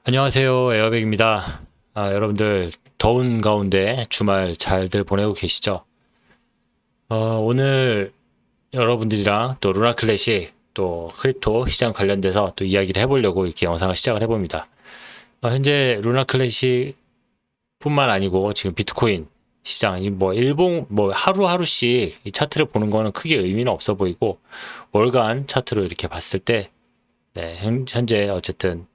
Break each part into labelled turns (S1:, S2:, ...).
S1: 안녕하세요. 에어백입니다. 여러분들 더운 가운데 주말 잘들 보내고 계시죠? 오늘 여러분들이랑 또 루나 클래식 또 크립토 시장 관련돼서 또 이야기를 해보려고 이렇게 영상을 시작을 해봅니다. 현재 루나 클래식 뿐만 아니고 지금 비트코인 시장, 뭐 일봉 뭐 하루하루씩 이 차트를 보는 거는 크게 의미는 없어 보이고 월간 차트로 이렇게 봤을 때 네, 현재 어쨌든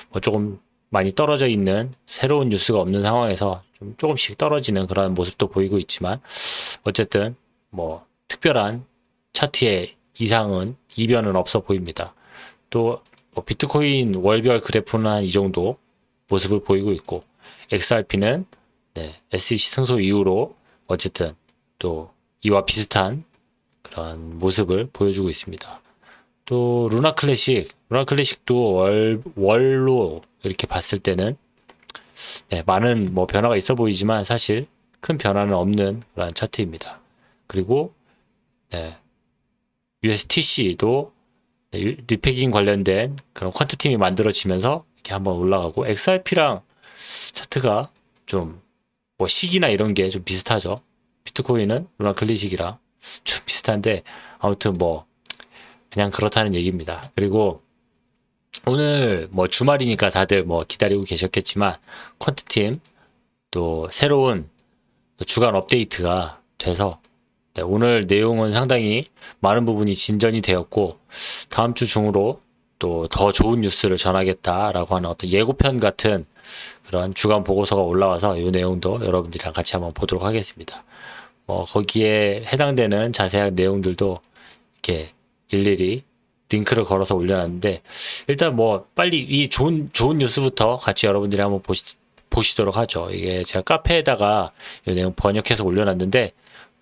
S1: 뭐 조금 많이 떨어져 있는 새로운 뉴스가 없는 상황에서 좀 조금씩 떨어지는 그런 모습도 보이고 있지만 어쨌든 뭐 특별한 차트의 이상은 이변은 없어 보입니다. 또뭐 비트코인 월별 그래프는 한 이 정도 모습을 보이고 있고 XRP는 SEC 승소 이후로 어쨌든 또 이와 비슷한 그런 모습을 보여주고 있습니다. 또 루나 클래식도 월로 이렇게 봤을 때는 많은 뭐 변화가 있어 보이지만 사실 큰 변화는 없는 그런 차트입니다. 그리고 USTC도 리패깅 관련된 그런 퀀트 팀이 만들어지면서 이렇게 한번 올라가고 XRP랑 차트가 좀 뭐 시기나 이런 게 좀 비슷하죠. 비트코인은 루나 클래식이랑 좀 비슷한데 아무튼 뭐 그냥 그렇다는 얘기입니다. 그리고 오늘 뭐 주말이니까 다들 뭐 기다리고 계셨겠지만 퀀트팀 또 새로운 주간 업데이트가 돼서 오늘 내용은 상당히 많은 부분이 진전이 되었고 다음 주 중으로 또 더 좋은 뉴스를 전하겠다라고 하는 어떤 예고편 같은 그런 주간 보고서가 올라와서 이 내용도 여러분들이랑 같이 한번 보도록 하겠습니다. 거기에 해당되는 자세한 내용들도 이렇게 일일이 링크를 걸어서 올려놨는데 일단 뭐 빨리 이 좋은 뉴스부터 같이 여러분들이 한번 보시도록 하죠. 이게 제가 카페에다가 이 내용 번역해서 올려놨는데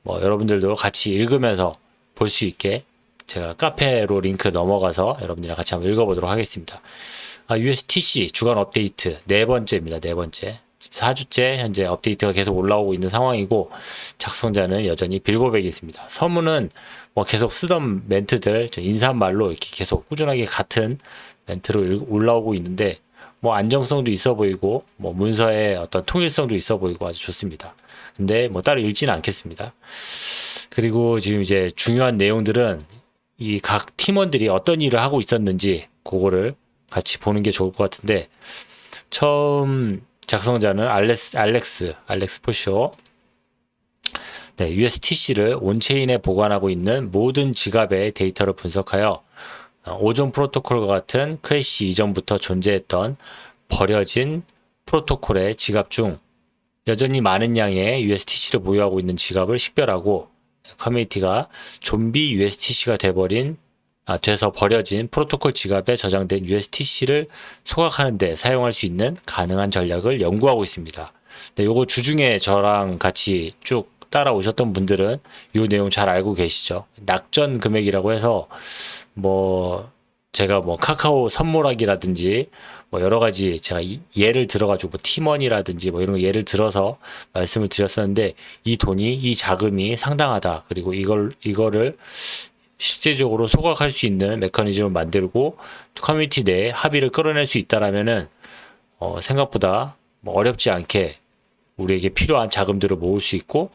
S1: 뭐 여러분들도 같이 읽으면서 볼 수 있게 제가 카페로 링크 넘어가서 여러분들이랑 같이 한번 읽어보도록 하겠습니다. USTC 주간 업데이트 네 번째입니다. 네 번째. 4주째 현재 업데이트가 계속 올라오고 있는 상황이고 작성자는 여전히 빌보백이 있습니다. 서문은 뭐 계속 쓰던 멘트들 인사말로 이렇게 계속 꾸준하게 같은 멘트로 올라오고 있는데 뭐 안정성도 있어 보이고 뭐 문서의 어떤 통일성도 있어 보이고 아주 좋습니다. 근데 뭐 따로 읽지는 않겠습니다. 그리고 지금 이제 중요한 내용들은 이 각 팀원들이 어떤 일을 하고 있었는지 그거를 같이 보는 게 좋을 것 같은데 처음 작성자는 알렉스 포쇼. USTC를 온체인에 보관하고 있는 모든 지갑의 데이터를 분석하여 오존 프로토콜과 같은 크래시 이전부터 존재했던 버려진 프로토콜의 지갑 중 여전히 많은 양의 USTC를 보유하고 있는 지갑을 식별하고 커뮤니티가 좀비 USTC가 돼서 버려진 프로토콜 지갑에 저장된 USTC를 소각하는 데 사용할 수 있는 가능한 전략을 연구하고 있습니다. 요거 주중에 저랑 같이 쭉 따라오셨던 분들은 이 내용 잘 알고 계시죠. 낙전 금액이라고 해서 뭐 제가 뭐 카카오 선물하기라든지 뭐 여러 가지 제가 예를 들어가지고 뭐 팀원이라든지 뭐 이런 거 예를 들어서 말씀을 드렸었는데 이 자금이 상당하다. 그리고 이거를 실제적으로 소각할 수 있는 메커니즘을 만들고 커뮤니티 내에 합의를 끌어낼 수 있다라면은 생각보다 뭐 어렵지 않게 우리에게 필요한 자금들을 모을 수 있고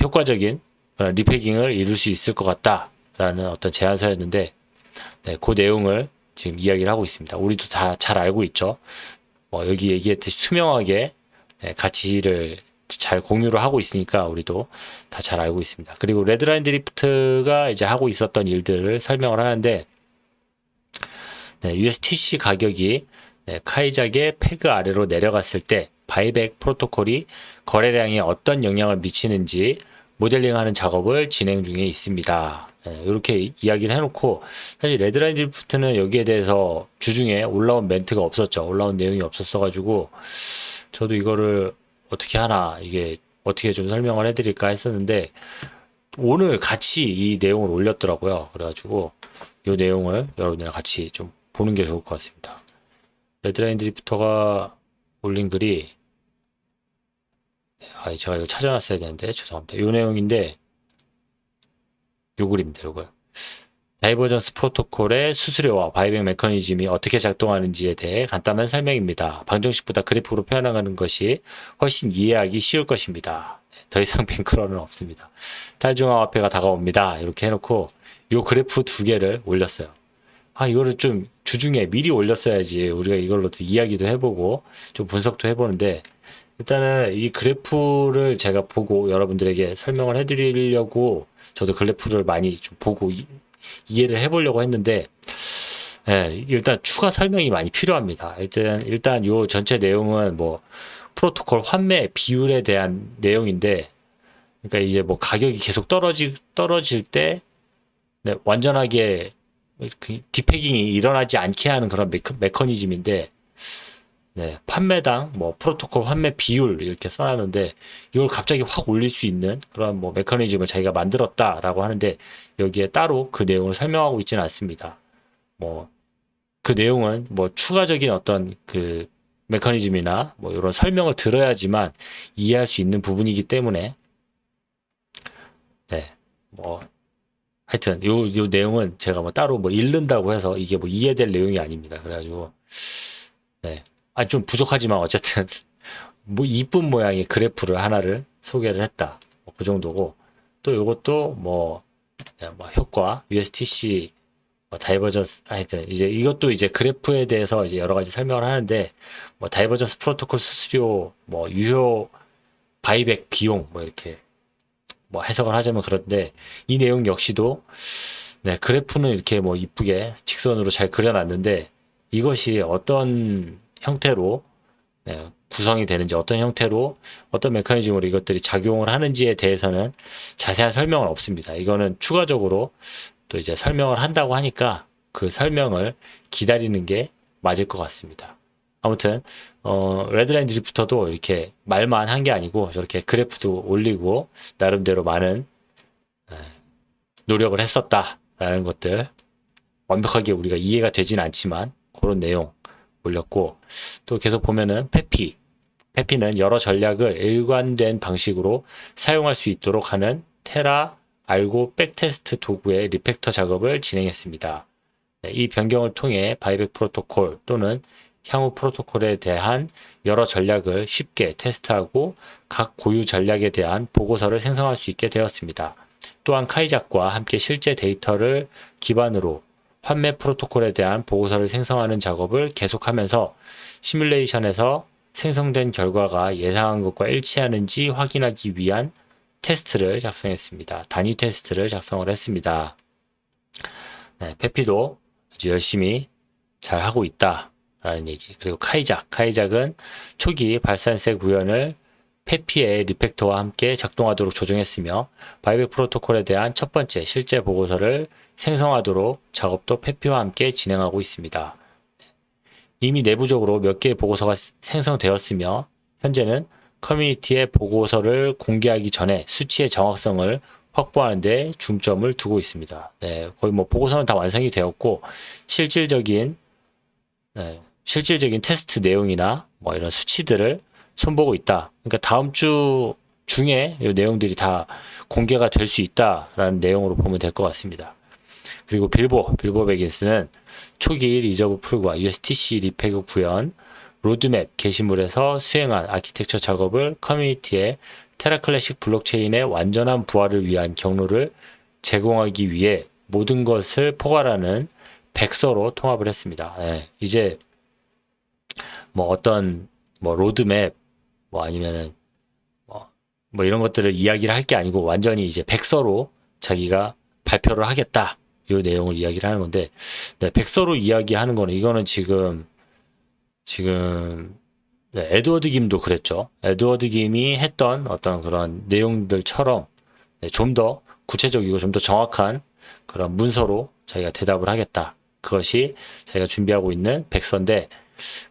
S1: 효과적인 리패깅을 이룰 수 있을 것 같다라는 어떤 제안서였는데 그 내용을 지금 이야기를 하고 있습니다. 우리도 다 잘 알고 있죠. 여기 얘기했듯이 투명하게 가치를 잘 공유를 하고 있으니까 우리도 다 잘 알고 있습니다. 그리고 레드라인 드리프트가 이제 하고 있었던 일들을 설명을 하는데 USTC 가격이 카이작의 페그 아래로 내려갔을 때 바이백 프로토콜이 거래량에 어떤 영향을 미치는지 모델링하는 작업을 진행 중에 있습니다. 이렇게 이야기를 해놓고 사실 레드라인 드리프트는 여기에 대해서 주중에 올라온 멘트가 없었죠. 올라온 내용이 없었어가지고 저도 이거를 어떻게 하나 이게 어떻게 좀 설명을 해드릴까 했었는데 오늘 같이 이 내용을 올렸더라고요. 그래가지고 이 내용을 여러분이랑 같이 좀 보는 게 좋을 것 같습니다. 레드라인 드리프터가 올린 글이 제가 이거 찾아놨어야 되는데 죄송합니다. 이 내용인데 요 글입니다. 요걸 다이버전스 프로토콜의 수수료와 바이백 메커니즘이 어떻게 작동하는지에 대해 간단한 설명입니다. 방정식보다 그래프로 표현하는 것이 훨씬 이해하기 쉬울 것입니다. 더 이상 뱅크런은 없습니다. 탈중앙화폐가 다가옵니다. 이렇게 해놓고 요 그래프 두 개를 올렸어요. 이거를 좀 주중에 미리 올렸어야지 우리가 이걸로 이야기도 해보고 좀 분석도 해보는데, 일단은 이 그래프를 제가 보고 여러분들에게 설명을 해드리려고 저도 그래프를 많이 좀 보고 이해를 해보려고 했는데, 일단 추가 설명이 많이 필요합니다. 일단 요 전체 내용은 뭐 프로토콜 환매 비율에 대한 내용인데, 그러니까 이제 뭐 가격이 계속 떨어질 때 완전하게 디패깅이 일어나지 않게 하는 그런 메커니즘인데, 판매당 뭐 프로토콜 환매 비율 이렇게 써놨는데, 이걸 갑자기 확 올릴 수 있는 그런 뭐 메커니즘을 자기가 만들었다라고 하는데, 여기에 따로 그 내용을 설명하고 있지는 않습니다. 뭐 그 내용은 뭐 추가적인 어떤 그 메커니즘이나 뭐 이런 설명을 들어야지만 이해할 수 있는 부분이기 때문에, 뭐 하여튼 요 내용은 제가 뭐 따로 뭐 읽는다고 해서 이게 뭐 이해될 내용이 아닙니다. 그래가지고 좀 부족하지만 어쨌든 뭐 이쁜 모양의 그래프를 하나를 소개를 했다. 그 정도고, 또 요것도 뭐 효과, USTC, 다이버전스, 하여튼 이제 이것도 이제 그래프에 대해서 이제 여러 가지 설명을 하는데, 뭐 다이버전스 프로토콜 수수료, 뭐 유효 바이백 비용, 뭐 이렇게 뭐 해석을 하자면 그런데, 이 내용 역시도 그래프는 이렇게 뭐 이쁘게 직선으로 잘 그려놨는데, 이것이 어떤 형태로 구성이 되는지, 어떤 형태로 어떤 메커니즘으로 이것들이 작용을 하는지에 대해서는 자세한 설명은 없습니다. 이거는 추가적으로 또 이제 설명을 한다고 하니까 그 설명을 기다리는 게 맞을 것 같습니다. 아무튼 레드라인 드리프터도 이렇게 말만 한 게 아니고 저렇게 그래프도 올리고 나름대로 많은 노력을 했었다라는 것들, 완벽하게 우리가 이해가 되진 않지만 그런 내용 올렸고, 또 계속 보면은 페피는 여러 전략을 일관된 방식으로 사용할 수 있도록 하는 테라 알고 백테스트 도구의 리팩터 작업을 진행했습니다. 이 변경을 통해 바이백 프로토콜 또는 향후 프로토콜에 대한 여러 전략을 쉽게 테스트하고 각 고유 전략에 대한 보고서를 생성할 수 있게 되었습니다. 또한 카이작과 함께 실제 데이터를 기반으로 환매 프로토콜에 대한 보고서를 생성하는 작업을 계속하면서 시뮬레이션에서 생성된 결과가 예상한 것과 일치하는지 확인하기 위한 테스트를 작성했습니다. 단위 테스트를 작성을 했습니다. 페피도 아주 열심히 잘 하고 있다라는 얘기. 그리고 카이작은 초기 발산세 구현을 페피의 리팩터와 함께 작동하도록 조정했으며, 바이백 프로토콜에 대한 첫 번째 실제 보고서를 생성하도록 작업도 페피와 함께 진행하고 있습니다. 이미 내부적으로 몇 개의 보고서가 생성되었으며, 현재는 커뮤니티에 보고서를 공개하기 전에 수치의 정확성을 확보하는 데 중점을 두고 있습니다. 거의 뭐 보고서는 다 완성이 되었고, 실질적인 테스트 내용이나 뭐 이런 수치들을 손보고 있다. 그러니까 다음 주 중에 이 내용들이 다 공개가 될 수 있다라는 내용으로 보면 될 것 같습니다. 그리고 빌보 베긴스는 초기 리저브 풀과 USTC 리페그 구현, 로드맵 게시물에서 수행한 아키텍처 작업을 커뮤니티에 테라 클래식 블록체인의 완전한 부활을 위한 경로를 제공하기 위해 모든 것을 포괄하는 백서로 통합을 했습니다. 이제 뭐 어떤 뭐 로드맵 뭐 아니면은 뭐 이런 것들을 이야기를 할 게 아니고 완전히 이제 백서로 자기가 발표를 하겠다, 이 내용을 이야기를 하는 건데, 백서로 이야기하는 거는, 이거는 지금 에드워드 김도 그랬죠. 에드워드 김이 했던 어떤 그런 내용들처럼 좀 더 구체적이고 좀 더 정확한 그런 문서로 자기가 대답을 하겠다. 그것이 자기가 준비하고 있는 백서인데,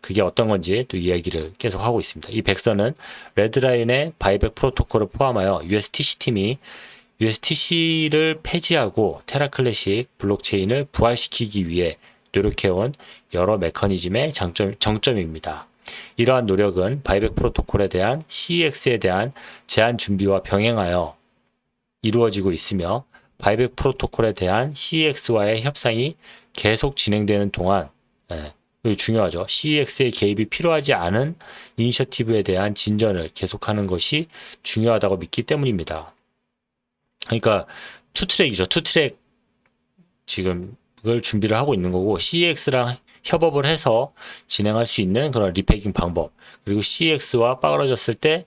S1: 그게 어떤 건지 또 이야기를 계속 하고 있습니다. 이 백서는 레드라인의 바이백 프로토콜을 포함하여 USTC 팀이 USTC를 폐지하고 테라 클래식 블록체인을 부활시키기 위해 노력해온 여러 메커니즘의 정점입니다. 이러한 노력은 바이백 프로토콜에 대한 CEX에 대한 제한 준비와 병행하여 이루어지고 있으며, 바이백 프로토콜에 대한 CEX와의 협상이 계속 진행되는 동안, 이거 중요하죠. CEX의 개입이 필요하지 않은 이니셔티브에 대한 진전을 계속하는 것이 중요하다고 믿기 때문입니다. 그러니까 투트랙이죠. 투트랙 지금 그걸 준비를 하고 있는 거고, CEX랑 협업을 해서 진행할 수 있는 그런 리패킹 방법, 그리고 CEX와 빠그러졌을 때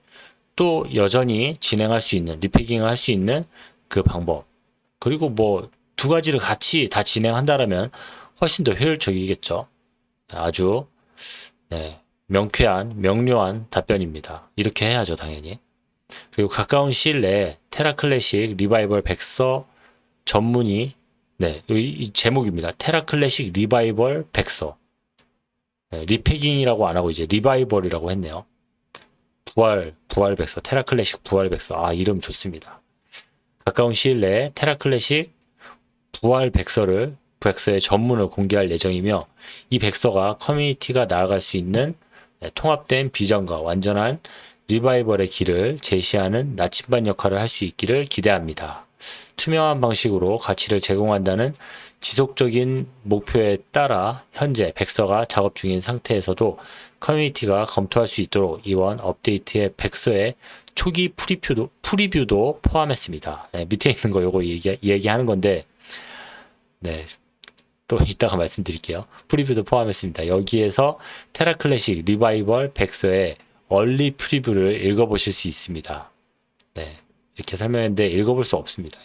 S1: 또 여전히 진행할 수 있는, 리패킹을 할 수 있는 그 방법, 그리고 뭐 두 가지를 같이 다 진행한다라면 훨씬 더 효율적이겠죠. 아주 명쾌한, 명료한 답변입니다. 이렇게 해야죠, 당연히. 그리고 가까운 시일 내에 테라클래식 리바이벌 백서 전문이, 이 제목입니다. 테라클래식 리바이벌 백서. 리패깅이라고 안 하고 이제 리바이벌이라고 했네요. 부활 백서, 테라클래식 부활 백서. 이름 좋습니다. 가까운 시일 내에 테라클래식 부활 백서의 전문을 공개할 예정이며, 이 백서가 커뮤니티가 나아갈 수 있는 통합된 비전과 완전한 리바이벌의 길을 제시하는 나침반 역할을 할 수 있기를 기대합니다. 투명한 방식으로 가치를 제공한다는 지속적인 목표에 따라 현재 백서가 작업 중인 상태에서도 커뮤니티가 검토할 수 있도록 이번 업데이트의 백서의 초기 프리뷰도 포함했습니다. 밑에 있는 거 요거 얘기하는 건데, 또 이따가 말씀드릴게요. 프리뷰도 포함했습니다. 여기에서 테라클래식 리바이벌 백서의 얼리 프리뷰를 읽어보실 수 있습니다. 이렇게 설명했는데 읽어볼 수 없습니다.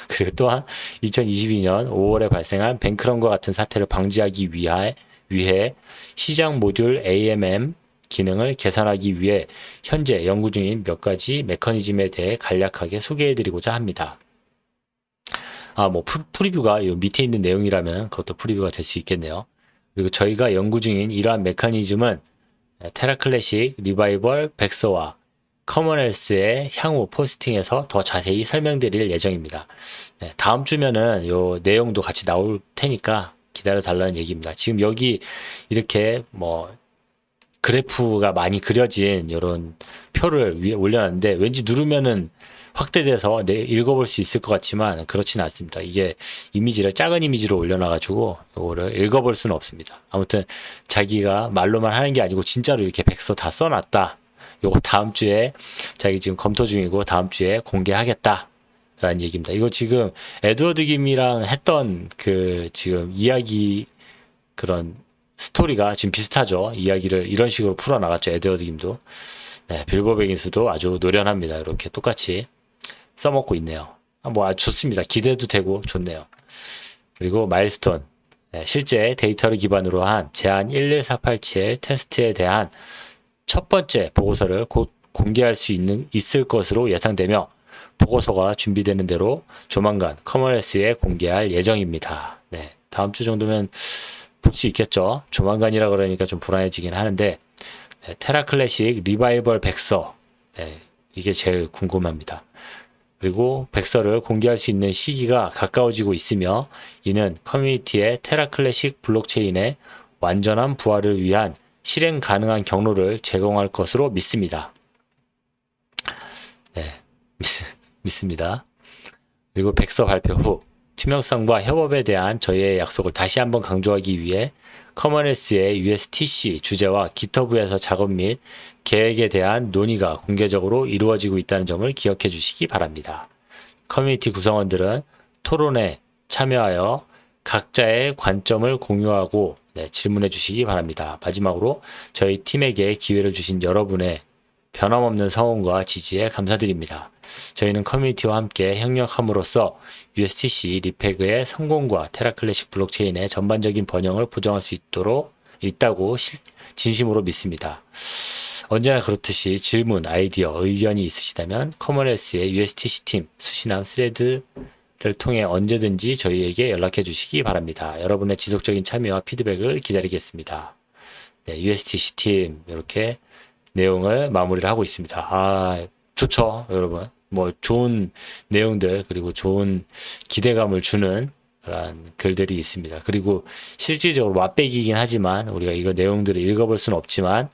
S1: 그리고 또한 2022년 5월에 발생한 뱅크런과 같은 사태를 방지하기 위해 시장 모듈 AMM 기능을 개선하기 위해 현재 연구 중인 몇 가지 메커니즘에 대해 간략하게 소개해드리고자 합니다. 프리뷰가 이 밑에 있는 내용이라면 그것도 프리뷰가 될 수 있겠네요. 그리고 저희가 연구 중인 이러한 메커니즘은 테라클래식 리바이벌 백서와 커먼헬스의 향후 포스팅에서 더 자세히 설명드릴 예정입니다. 다음 주면은 요 내용도 같이 나올 테니까 기다려 달라는 얘기입니다. 지금 여기 이렇게 그래프가 많이 그려진 이런 표를 위에 올려놨는데, 왠지 누르면은 확대돼서 읽어볼 수 있을 것 같지만 그렇지는 않습니다. 이게 작은 이미지로 올려놔가지고 이거를 읽어볼 수는 없습니다. 아무튼 자기가 말로만 하는 게 아니고 진짜로 이렇게 백서 다 써놨다. 요거 다음 주에 자기 지금 검토 중이고 다음 주에 공개하겠다 라는 얘기입니다. 이거 지금 에드워드 김이랑 했던 그 지금 이야기 그런 스토리가 지금 비슷하죠. 이야기를 이런 식으로 풀어나갔죠. 에드워드 김도. 빌보 베긴스도 아주 노련합니다. 이렇게 똑같이 써먹고 있네요. 아주 좋습니다. 기대도 되고 좋네요. 그리고 마일스톤. 실제 데이터를 기반으로 한 제안 11487 테스트에 대한 첫 번째 보고서를 곧 공개할 수 있을 것으로 예상되며, 보고서가 준비되는 대로 조만간 커먼헬스에 공개할 예정입니다. 다음 주 정도면 볼 수 있겠죠. 조만간이라 그러니까 좀 불안해지긴 하는데, 테라클래식 리바이벌 백서, 이게 제일 궁금합니다. 그리고 백서를 공개할 수 있는 시기가 가까워지고 있으며, 이는 커뮤니티의 테라클래식 블록체인의 완전한 부활을 위한 실행 가능한 경로를 제공할 것으로 믿습니다. 믿습니다. 그리고 백서 발표 후 투명성과 협업에 대한 저희의 약속을 다시 한번 강조하기 위해 커먼헬스의 USTC 주제와 기터브에서 작업 및 계획에 대한 논의가 공개적으로 이루어지고 있다는 점을 기억해 주시기 바랍니다. 커뮤니티 구성원들은 토론에 참여하여 각자의 관점을 공유하고 질문해 주시기 바랍니다. 마지막으로 저희 팀에게 기회를 주신 여러분의 변함없는 성원과 지지에 감사드립니다. 저희는 커뮤니티와 함께 협력함으로써 USTC 리패그의 성공과 테라클래식 블록체인의 전반적인 번영을 보장할 수 있다고 진심으로 믿습니다. 언제나 그렇듯이 질문, 아이디어, 의견이 있으시다면 커먼헬스의 USTC 팀 수신함 스레드를 통해 언제든지 저희에게 연락해 주시기 바랍니다. 여러분의 지속적인 참여와 피드백을 기다리겠습니다. USTC 팀 이렇게 내용을 마무리를 하고 있습니다. 좋죠, 여러분. 좋은 내용들, 그리고 좋은 기대감을 주는 그런 글들이 있습니다. 그리고 실질적으로 맛배기긴 하지만 우리가 이거 내용들을 읽어볼 수는 없지만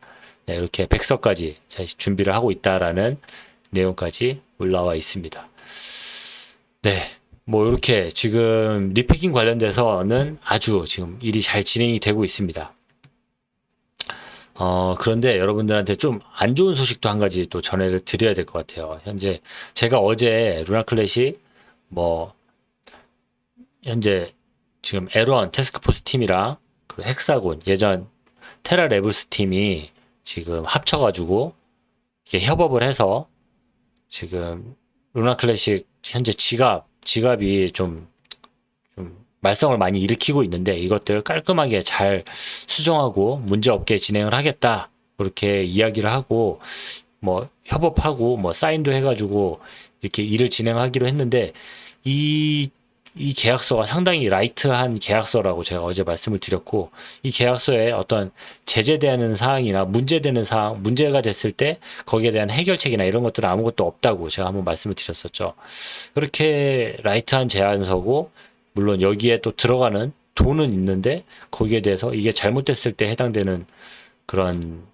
S1: 이렇게 백서까지 준비를 하고 있다라는 내용까지 올라와 있습니다. 뭐 이렇게 지금 리패킹 관련돼서는 아주 지금 일이 잘 진행이 되고 있습니다. 그런데 여러분들한테 좀 안 좋은 소식도 한 가지 또 전해를 드려야 될 것 같아요. 현재 제가 어제 루나클래식 뭐 현재 지금 에런 태스크포스 팀이랑 그 헥사곤 예전 테라레블스 팀이 지금 합쳐가지고 이렇게 협업을 해서 지금 루나클래식 현재 지갑이 좀 말썽을 많이 일으키고 있는데 이것들 깔끔하게 잘 수정하고 문제없게 진행을 하겠다. 그렇게 이야기를 하고 뭐 협업하고 뭐 사인도 해가지고 이렇게 일을 진행하기로 했는데 이 계약서가 상당히 라이트한 계약서라고 제가 어제 말씀을 드렸고 이 계약서에 어떤 제재되는 사항이나 문제되는 사항, 문제가 됐을 때 거기에 대한 해결책이나 이런 것들은 아무것도 없다고 제가 한번 말씀을 드렸었죠. 그렇게 라이트한 제안서고 물론 여기에 또 들어가는 돈은 있는데 거기에 대해서 이게 잘못됐을 때 해당되는 그런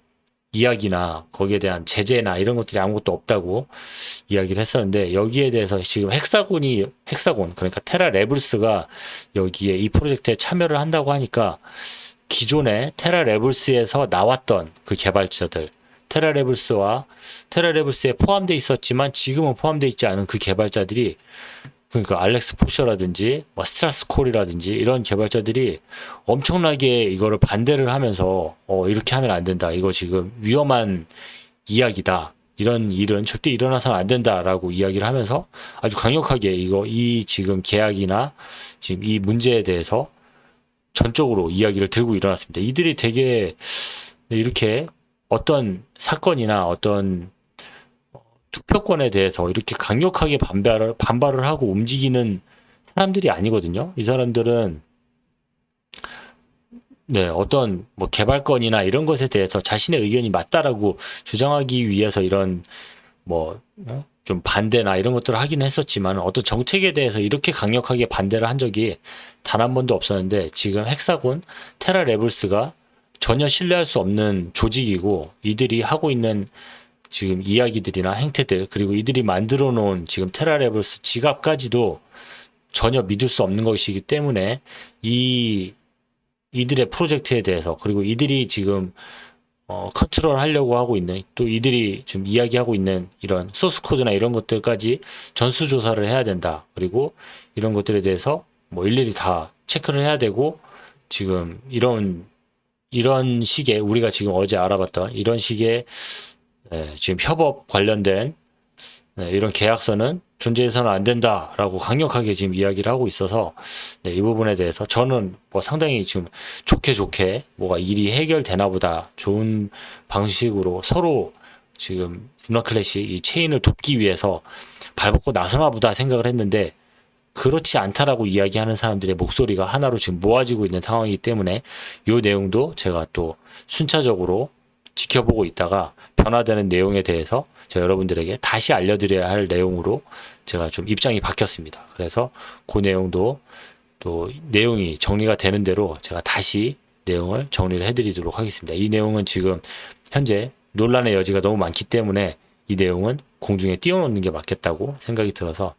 S1: 이야기나 거기에 대한 제재나 이런 것들이 아무것도 없다고 이야기를 했었는데 여기에 대해서 지금 헥사곤 그러니까 테라레블스가 여기에 이 프로젝트에 참여를 한다고 하니까 기존에 테라레블스에서 나왔던 그 개발자들 테라레블스에 포함되어 있었지만 지금은 포함되어 있지 않은 그 개발자들이 그러니까 알렉스 포셔라든지 뭐 스트라스콜이라든지 이런 개발자들이 엄청나게 이거를 반대를 하면서 이렇게 하면 안 된다. 이거 지금 위험한 이야기다. 이런 일은 절대 일어나서는 안 된다라고 이야기를 하면서 아주 강력하게 이 지금 계약이나 지금 이 문제에 대해서 전적으로 이야기를 들고 일어났습니다. 이들이 되게 이렇게 어떤 사건이나 어떤 투표권에 대해서 이렇게 강력하게 반발을 하고 움직이는 사람들이 아니거든요. 이 사람들은 어떤 뭐 개발권이나 이런 것에 대해서 자신의 의견이 맞다라고 주장하기 위해서 이런 뭐 좀 반대나 이런 것들을 하긴 했었지만 어떤 정책에 대해서 이렇게 강력하게 반대를 한 적이 단 한 번도 없었는데 지금 헥사곤 테라레블스가 전혀 신뢰할 수 없는 조직이고 이들이 하고 있는 지금 이야기들이나 행태들 그리고 이들이 만들어 놓은 지금 테라레블스 지갑까지도 전혀 믿을 수 없는 것이기 때문에 이들의 프로젝트에 대해서 그리고 이들이 지금 컨트롤 하려고 하고 있는 또 이들이 지금 이야기하고 있는 이런 소스 코드나 이런 것들까지 전수조사를 해야 된다. 그리고 이런 것들에 대해서 뭐 일일이 다 체크를 해야 되고 지금 이런 식의 우리가 지금 어제 알아봤던 이런 식의 지금 협업 관련된 이런 계약서는 존재해서는 안 된다라고 강력하게 지금 이야기를 하고 있어서 이 부분에 대해서 저는 뭐 상당히 지금 좋게 뭐가 일이 해결되나 보다 좋은 방식으로 서로 지금 루나클래식 이 체인을 돕기 위해서 발벗고 나서나 보다 생각을 했는데 그렇지 않다라고 이야기하는 사람들의 목소리가 하나로 지금 모아지고 있는 상황이기 때문에 이 내용도 제가 또 순차적으로 지켜보고 있다가 변화되는 내용에 대해서 제가 여러분들에게 다시 알려드려야 할 내용으로 제가 좀 입장이 바뀌었습니다. 그래서 그 내용도 또 내용이 정리가 되는 대로 제가 다시 내용을 정리를 해드리도록 하겠습니다. 이 내용은 지금 현재 논란의 여지가 너무 많기 때문에 이 내용은 공중에 띄워놓는 게 맞겠다고 생각이 들어서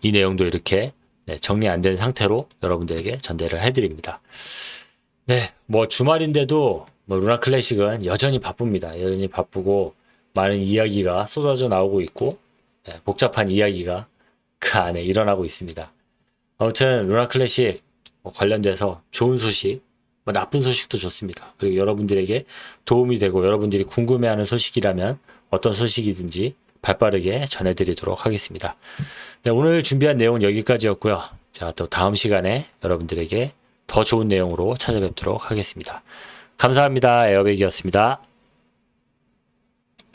S1: 이 내용도 이렇게 정리 안 된 상태로 여러분들에게 전달을 해드립니다. 뭐 주말인데도 뭐 루나클래식은 여전히 바쁩니다. 여전히 바쁘고 많은 이야기가 쏟아져 나오고 있고 복잡한 이야기가 그 안에 일어나고 있습니다. 아무튼 루나클래식 관련돼서 좋은 소식, 뭐 나쁜 소식도 좋습니다. 그리고 여러분들에게 도움이 되고 여러분들이 궁금해하는 소식이라면 어떤 소식이든지 발빠르게 전해드리도록 하겠습니다. 오늘 준비한 내용은 여기까지였고요. 자, 또 다음 시간에 여러분들에게 더 좋은 내용으로 찾아뵙도록 하겠습니다. 감사합니다. 에어백이었습니다.